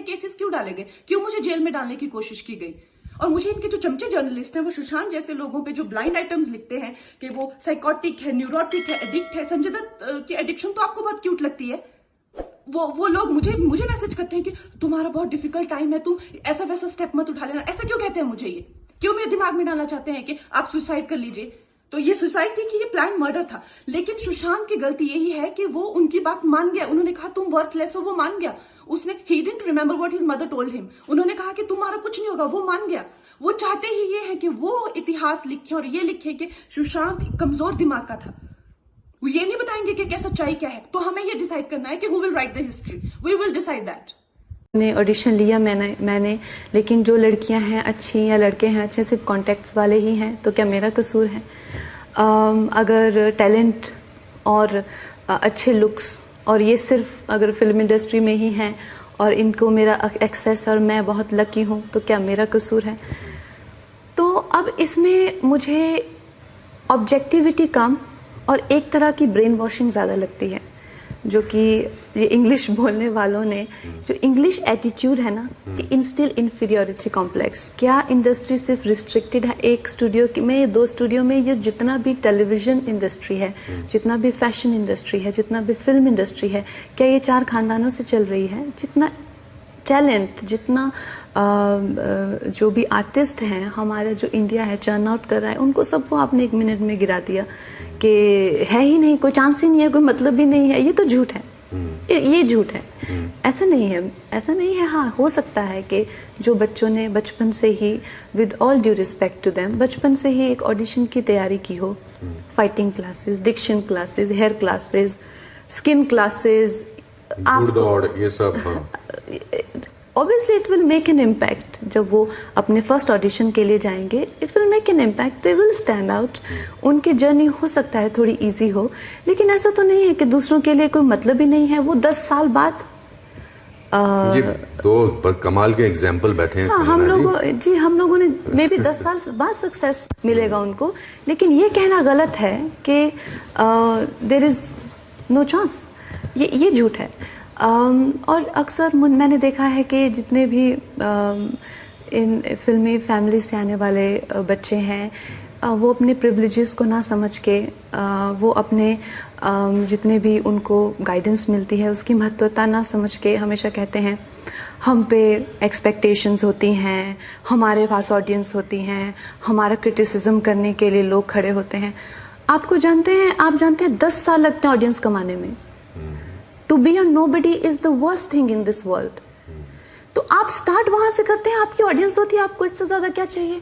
Cases क्यों डाले गए, क्यों मुझे जेल में डालने की कोशिश की गई। और मुझे इनके जो चमचे जर्नलिस्ट हैं वो सुशांत जैसे लोगों पे जो ब्लाइंड आइटम्स लिखते हैं कि वो साइकोटिक है, न्यूरोटिक है, एडिक्ट है। संजय दत्त की एडिक्शन तो आपको बहुत क्यूट लगती है। वो लोग मुझे मैसेज करते हैं कि तुम्हारा बहुत डिफिकल्ट टाइम है, तुम ऐसा वैसा स्टेप मत उठा लेना। ऐसा क्यों कहते हैं मुझे, ये क्यों मेरे दिमाग में डालना चाहते हैं कि आप सुसाइड कर लीजिए। तो ये सुसाइड थी कि ये प्लान मर्डर था। लेकिन सुशांत की गलती यही है कि वो उनकी बात मान गया। उन्होंने कहा तुम वर्थलेस हो, वो मान गया। उसने he didn't remember what his mother told him. उन्होंने कहा कि तुम्हारा कुछ नहीं होगा, वो मान गया। वो चाहते ही ये है कि वो इतिहास लिखे और ये लिखे कि सुशांत कमजोर दिमाग का था। वो ये नहीं बताएंगे कि क्या सच्चाई क्या है। तो हमें ये डिसाइड करना है कि who will write the history, we will decide that. ने ऑडिशन लिया मैंने लेकिन जो लड़कियां हैं अच्छी या लड़के हैं अच्छे सिर्फ कॉन्टेक्ट्स वाले ही हैं, तो क्या मेरा कसूर है? अगर टैलेंट और अच्छे लुक्स और ये सिर्फ अगर फिल्म इंडस्ट्री में ही हैं और इनको मेरा एक्सेस और मैं बहुत लकी हूँ, तो क्या मेरा कसूर है? तो अब इसमें मुझे ऑब्जेक्टिविटी कम और एक तरह की ब्रेन वॉशिंग ज़्यादा लगती है, जो कि ये इंग्लिश बोलने वालों ने जो इंग्लिश एटीट्यूड है ना कि इंस्टिल इन्फीरियोरिटी कॉम्प्लेक्स। क्या इंडस्ट्री सिर्फ रिस्ट्रिक्टेड है एक स्टूडियो में, 2 स्टूडियो में? ये जितना भी टेलीविज़न इंडस्ट्री है, जितना भी फैशन इंडस्ट्री है, जितना भी फिल्म इंडस्ट्री है, क्या ये 4 खानदानों से चल रही है? जितना टैलेंट, जितना जो भी आर्टिस्ट हैं हमारा जो इंडिया है चर्न आउट कर रहा है, उनको सबको आपने 1 मिनट में गिरा दिया कि है ही नहीं, कोई चांस ही नहीं है, कोई मतलब ही नहीं है। ये तो झूठ है, ये झूठ है। ऐसा नहीं है, ऐसा नहीं है। हाँ, हो सकता है कि जो बच्चों ने बचपन से ही, with all due respect to them, बचपन से ही एक ऑडिशन की तैयारी की हो, fighting classes, diction classes, hair classes, skin classes, दौड़, ये सब obviously it will make an impact. जब वो अपने फर्स्ट ऑडिशन के लिए जाएंगे, it will make an impact, they will stand out. उनकी जर्नी हो सकता है थोड़ी इजी हो, लेकिन ऐसा तो नहीं है कि दूसरों के लिए कोई मतलब ही नहीं है। वो 10 साल बाद ये 2 कमाल के एग्जाम्पल बैठे हैं। हाँ, हम लोगों ने मे बी 10 साल बाद सक्सेस मिलेगा उनको, लेकिन ये कहना गलत है कि देयर इज नो चांस। ये झूठ है। और अक्सर मैंने देखा है कि जितने भी इन फिल्मी फैमिली से आने वाले बच्चे हैं, वो अपने प्रिविलेजेस को ना समझ के, वो अपने जितने भी उनको गाइडेंस मिलती है उसकी महत्वता ना समझ के हमेशा कहते हैं हम पे एक्सपेक्टेशंस होती हैं, हमारे पास ऑडियंस होती हैं, हमारा क्रिटिसिज्म करने के लिए लोग खड़े होते हैं। आप जानते हैं 10 साल लगते हैं ऑडियंस कमाने में। To be a nobody is the worst thing in this world. तो आप स्टार्ट वहां से करते हैं, आपकी ऑडियंस होती है, आपको इससे ज्यादा क्या चाहिए?